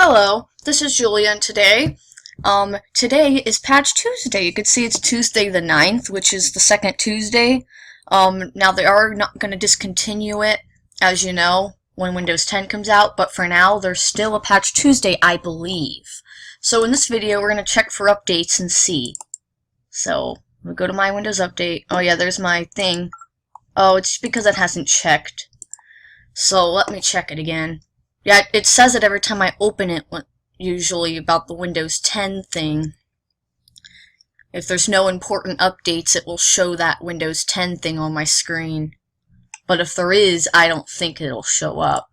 Hello, this is Julia, and today is Patch Tuesday. You can see it's Tuesday the 9th, which is the second Tuesday. Now they are not going to discontinue it, as you know, when Windows 10 comes out, but for now, there's still a Patch Tuesday, I believe. So in this video, we're going to check for updates and see. So, we'll go to my Windows Update. Oh yeah, there's my thing. Oh, it's because it hasn't checked. So, let me check it again. Yeah, it says it every time I open it, usually about the Windows 10 thing. If there's no important updates, it will show that Windows 10 thing on my screen. But if there is, I don't think it'll show up.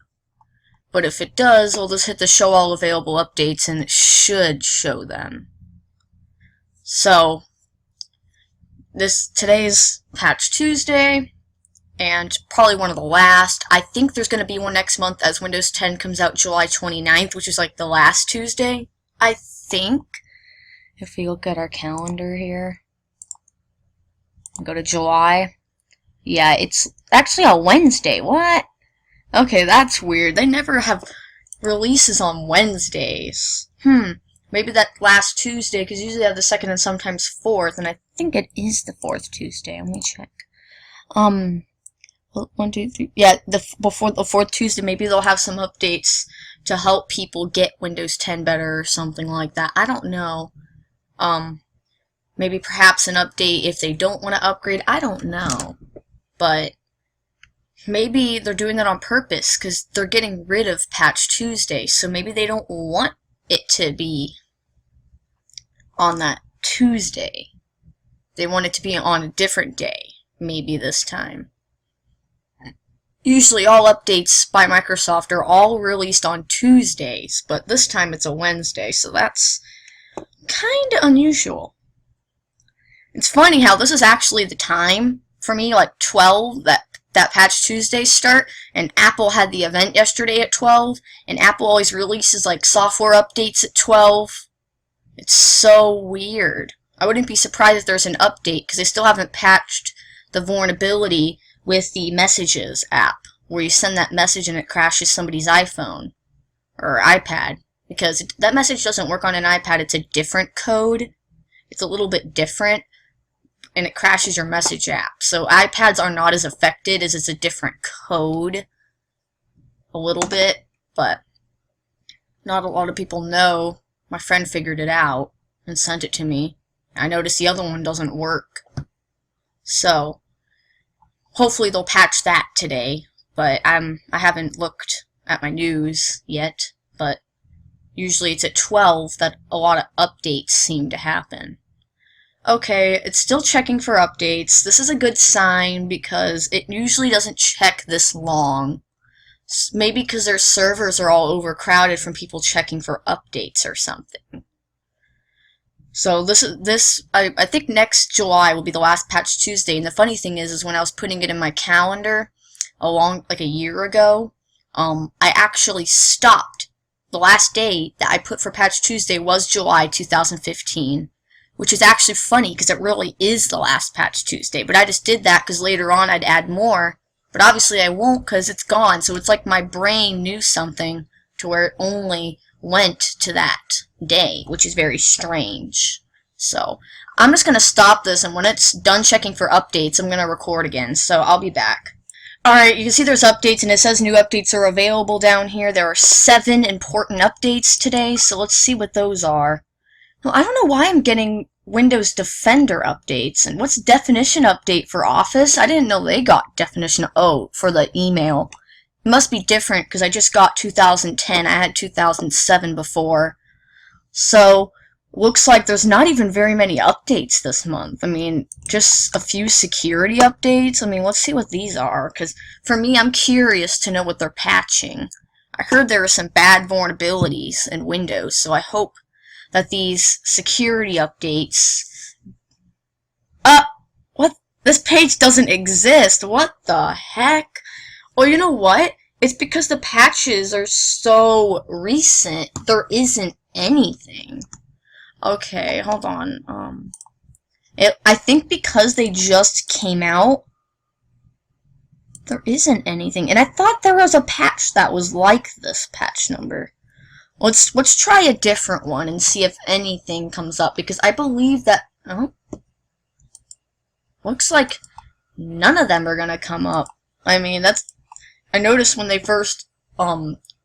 But if it does, I'll just hit the show all available updates and it should show them. So, today's Patch Tuesday. And probably one of the last. I think there's going to be one next month as Windows 10 comes out July 29th, which is like the last Tuesday, I think. If we look at our calendar here, go to July. Yeah, it's actually a Wednesday. What? Okay, that's weird. They never have releases on Wednesdays. Maybe that last Tuesday, because usually they have the second and sometimes fourth, and I think it is the fourth Tuesday. Let me check. 1, 2, 3. Yeah, before the fourth Tuesday, maybe they'll have some updates to help people get Windows 10 better or something like that. I don't know. Maybe perhaps an update if they don't want to upgrade. I don't know. But maybe they're doing that on purpose because they're getting rid of Patch Tuesday. So maybe they don't want it to be on that Tuesday. They want it to be on a different day. Maybe this time. Usually all updates by Microsoft are all released on Tuesdays, but this time it's a Wednesday, so that's kind of unusual. It's funny how this is actually the time for me, like 12, that Patch Tuesdays start, and Apple had the event yesterday at 12, and Apple always releases like software updates at 12. It's so weird. I wouldn't be surprised if there's an update, because they still haven't patched the vulnerability with the Messages app, where you send that message and it crashes somebody's iPhone or iPad, because that message doesn't work on an iPad. It's a different code. It's a little bit different, and it crashes your Message app. So iPads are not as affected as it's a different code, a little bit, but not a lot of people know. My friend figured it out and sent it to me. I noticed the other one doesn't work. So hopefully they'll patch that today, but I haven't looked at my news yet, but usually it's at 12 that a lot of updates seem to happen. Okay, it's still checking for updates. This is a good sign because it usually doesn't check this long. Maybe because their servers are all overcrowded from people checking for updates or something. So I think next July will be the last Patch Tuesday, and the funny thing is when I was putting it in my calendar like a year ago, I actually stopped. The last day that I put for Patch Tuesday was July 2015, which is actually funny because it really is the last Patch Tuesday, but I just did that because later on I'd add more, but obviously I won't because it's gone, so it's like my brain knew something to where it only went to that day, which is very strange. So I'm just going to stop this, and when it's done checking for updates, I'm going to record again, so I'll be back. Alright, you can see there's updates, and it says new updates are available down here. There are 7 important updates today, so let's see what those are. Well, I don't know why I'm getting Windows Defender updates, and what's Definition Update for Office? I didn't know they got Definition for the email. It must be different because I just got 2010. I had 2007 before. So, looks like there's not even very many updates this month. I mean, just a few security updates. I mean, let's see what these are, because for me, I'm curious to know what they're patching. I heard there are some bad vulnerabilities in Windows, so I hope that these security updates... What? This page doesn't exist. What the heck? Well, you know what? It's because the patches are so recent, there isn't anything. Okay, hold on. I think because they just came out, there isn't anything. And I thought there was a patch that was like this patch number. Let's try a different one and see if anything comes up, because I believe that looks like none of them are gonna come up. I mean, I noticed when they first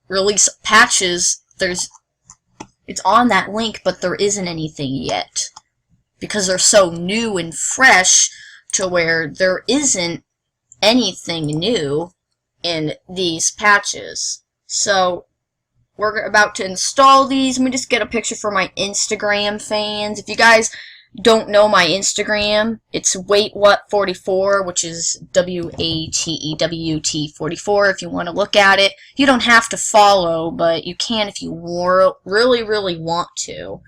release patches, it's on that link, but there isn't anything yet, because they're so new and fresh to where there isn't anything new in these patches. So we're about to install these. Let me just get a picture for my Instagram fans. If you guys don't know my Instagram, it's WaitWhat44, which is WATEWT44 if you want to look at it. You don't have to follow, but you can if you really want to.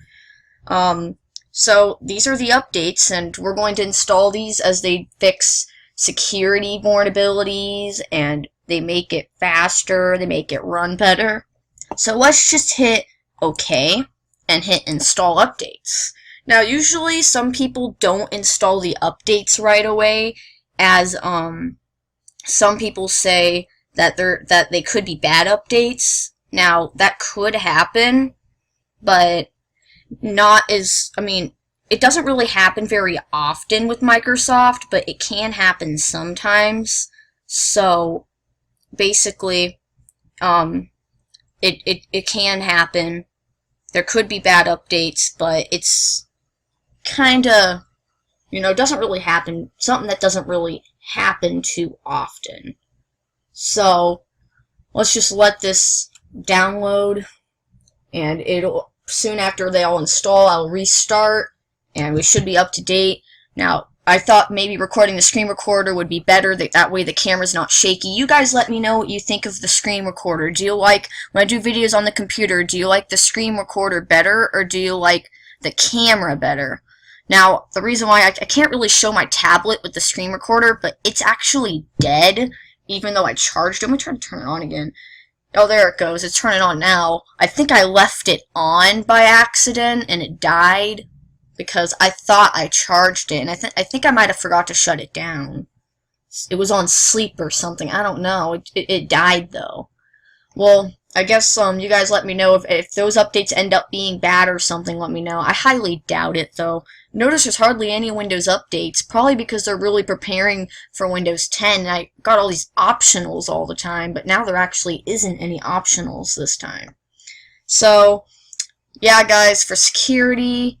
So these are the updates, and we're going to install these as they fix security vulnerabilities, and they make it faster, they make it run better. So let's just hit OK and hit install updates. Now, usually some people don't install the updates right away, as some people say that they could be bad updates. Now, that could happen, but not as, I mean, it doesn't really happen very often with Microsoft, but it can happen sometimes. So basically, it can happen. There could be bad updates, but it's kinda, doesn't really happen, something that doesn't really happen too often. So let's just let this download, and it'll, soon after they all install, I'll restart, and we should be up to date. Now, I thought maybe recording the screen recorder would be better, that way the camera's not shaky. You guys let me know what you think of the screen recorder. Do you like, when I do videos on the computer, do you like the screen recorder better, or do you like the camera better? Now, the reason why I can't really show my tablet with the screen recorder, but it's actually dead, even though I charged it. Let me try to turn it on again. Oh, there it goes. It's turning on now. I think I left it on by accident, and it died, because I thought I charged it, and I think I might have forgot to shut it down. It was on sleep or something. I don't know. It died, though. Well, I guess you guys let me know if those updates end up being bad or something. Let me know. I highly doubt it, though. Notice there's hardly any Windows updates, probably because they're really preparing for Windows 10. And I got all these optionals all the time, but now there actually isn't any optionals this time. So, yeah, guys, for security,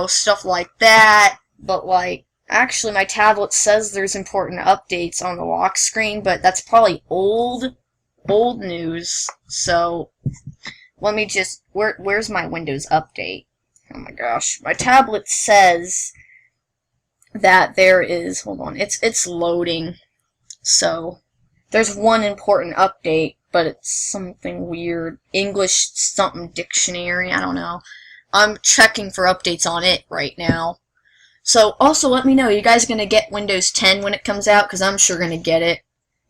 stuff like that. But, actually, my tablet says there's important updates on the lock screen, but that's probably old news. So let me just, where's my Windows update? Oh my gosh, my tablet says that there is, hold on, it's loading. So there's one important update, but it's something weird, English something dictionary, I don't know. I'm checking for updates on it right now. So also let me know, you guys gonna get Windows 10 when it comes out, because I'm sure gonna get it.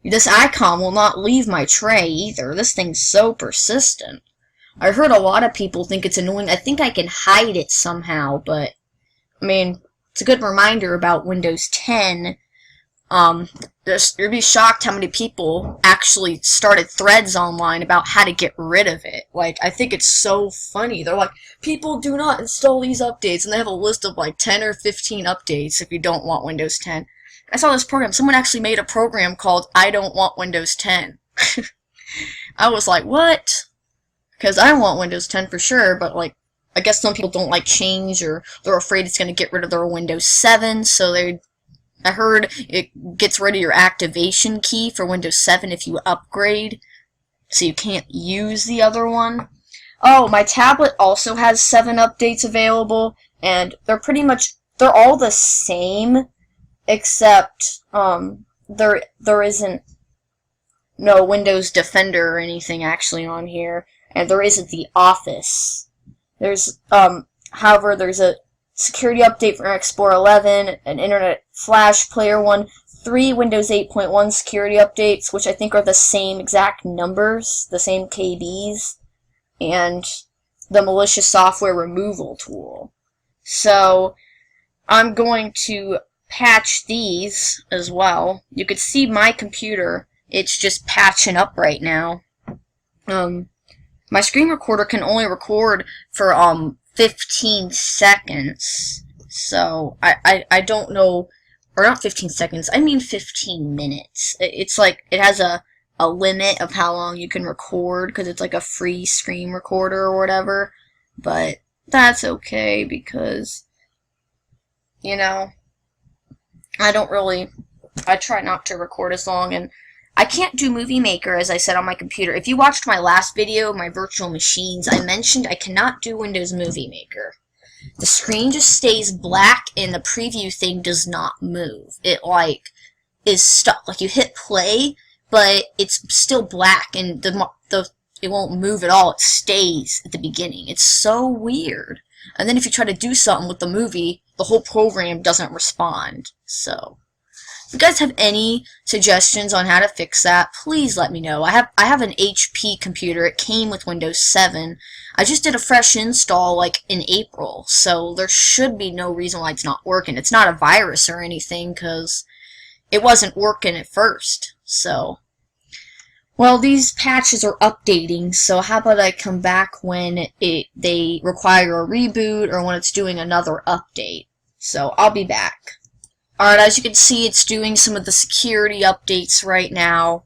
This icon will not leave my tray either. This thing's so persistent. I heard a lot of people think it's annoying. I think I can hide it somehow, but I mean, it's a good reminder about Windows 10. You'll be shocked how many people actually started threads online about how to get rid of it. I think it's so funny. They're like, people do not install these updates, and they have a list of 10 or 15 updates if you don't want Windows 10. I saw this program. Someone actually made a program called I Don't Want Windows 10. I was like, what? Because I want Windows 10 for sure, but I guess some people don't like change, or they're afraid it's going to get rid of their Windows 7, so I heard it gets rid of your activation key for Windows 7 if you upgrade, so you can't use the other one. Oh, my tablet also has 7 updates available, and they're all the same, except there isn't no Windows Defender or anything actually on here, and there isn't the Office. There's however, there's a security update for Explorer 11, an Internet Flash Player 1, 3 Windows 8.1 security updates, which I think are the same exact numbers, the same KBs, and the malicious software removal tool. So I'm going to patch these as well. You could see my computer, it's just patching up right now. my screen recorder can only record for 15 seconds. So I don't know, or not 15 seconds, I mean 15 minutes. It's like, it has a limit of how long you can record, because it's like a free screen recorder or whatever. But that's okay, because, you know, I try not to record as long, and I can't do Movie Maker, as I said, on my computer. If you watched my last video, my virtual machines, I mentioned I cannot do Windows Movie Maker. The screen just stays black, and the preview thing does not move. It, like, is stuck. Like, you hit play, but it's still black, and it won't move at all. It stays at the beginning. It's so weird. And then if you try to do something with the movie, the whole program doesn't respond. So, if you guys have any suggestions on how to fix that, please let me know. I have an HP computer. It came with Windows 7. I just did a fresh install like in April, so there should be no reason why it's not working. It's not a virus or anything, because it wasn't working at first. So, well, these patches are updating, so how about I come back when they require a reboot or when it's doing another update. So, I'll be back. Alright, as you can see, it's doing some of the security updates right now.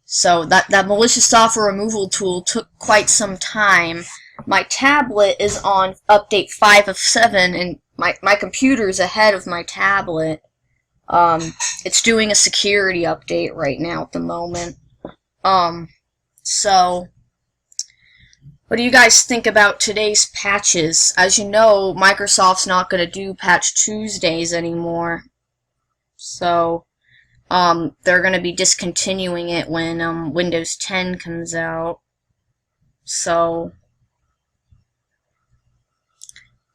So, that malicious software removal tool took quite some time. My tablet is on update 5 of 7, and my computer's ahead of my tablet. It's doing a security update right now at the moment. So, what do you guys think about today's patches? As you know, Microsoft's not going to do Patch Tuesdays anymore. So, they're going to be discontinuing it when, Windows 10 comes out. So,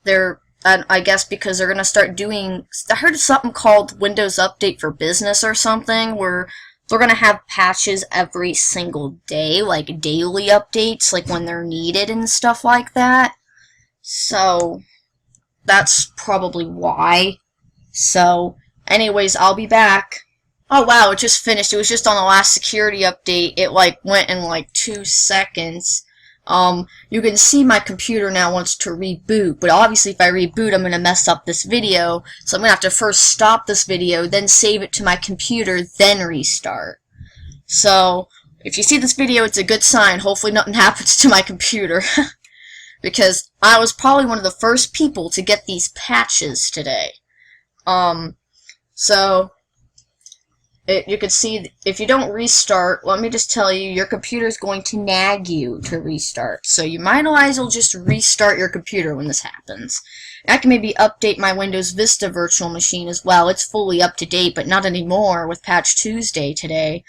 I guess because they're going to start doing, I heard of something called Windows Update for Business or something, where they're going to have patches every single day, like daily updates, like when they're needed and stuff like that. So, that's probably why. So, anyways, I'll be back. Oh wow, it just finished. It was just on the last security update. It like went in like 2 seconds. You can see my computer now wants to reboot, but obviously if I reboot, I'm going to mess up this video, so I'm going to have to first stop this video, then save it to my computer, then restart. So, if you see this video, it's a good sign. Hopefully nothing happens to my computer. Because I was probably one of the first people to get these patches today. So, you can see, if you don't restart, let me just tell you, your computer's going to nag you to restart. So you might as well just restart your computer when this happens. I can maybe update my Windows Vista virtual machine as well. It's fully up to date, but not anymore with Patch Tuesday today.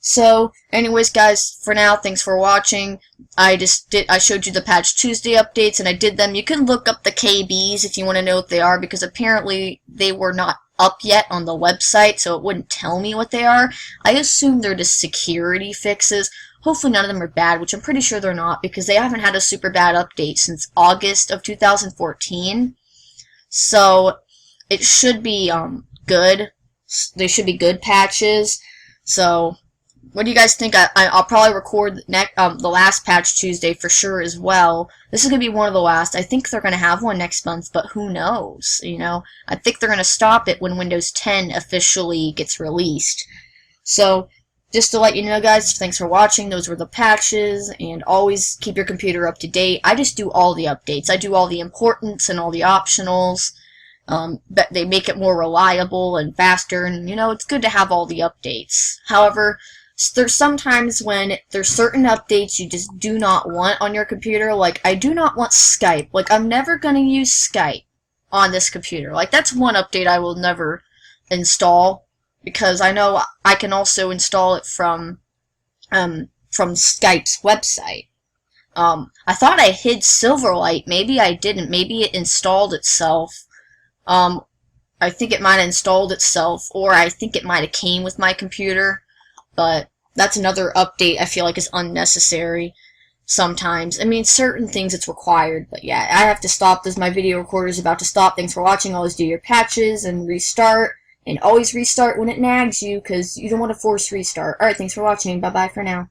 So, anyways guys, for now, thanks for watching. I showed you the Patch Tuesday updates, and I did them. You can look up the KBs if you want to know what they are, because apparently they were not up yet on the website, so it wouldn't tell me what they are. I assume they're just security fixes. Hopefully none of them are bad, which I'm pretty sure they're not, because they haven't had a super bad update since August of 2014. So, it should be good. They should be good patches. So, what do you guys think? I'll probably record the last Patch Tuesday for sure as well. This is going to be one of the last. I think they're going to have one next month, but who knows, you know? I think they're going to stop it when Windows 10 officially gets released. So, just to let you know, guys, thanks for watching. Those were the patches, and always keep your computer up to date. I just do all the updates. I do all the importance and all the optionals. But they make it more reliable and faster, and, you know, it's good to have all the updates. However, there's sometimes when there's certain updates you just do not want on your computer. Like, I do not want Skype. Like, I'm never going to use Skype on this computer. Like, that's one update I will never install, because I know I can also install it from Skype's website. I thought I hid Silverlight. Maybe I didn't. Maybe it installed itself. I think it might have installed itself, or I think it might have came with my computer. But that's another update I feel like is unnecessary sometimes. I mean, certain things it's required, but yeah, I have to stop this. My video recorder is about to stop. Thanks for watching. Always do your patches and restart. And always restart when it nags you, because you don't want to force restart. Alright, thanks for watching. Bye-bye for now.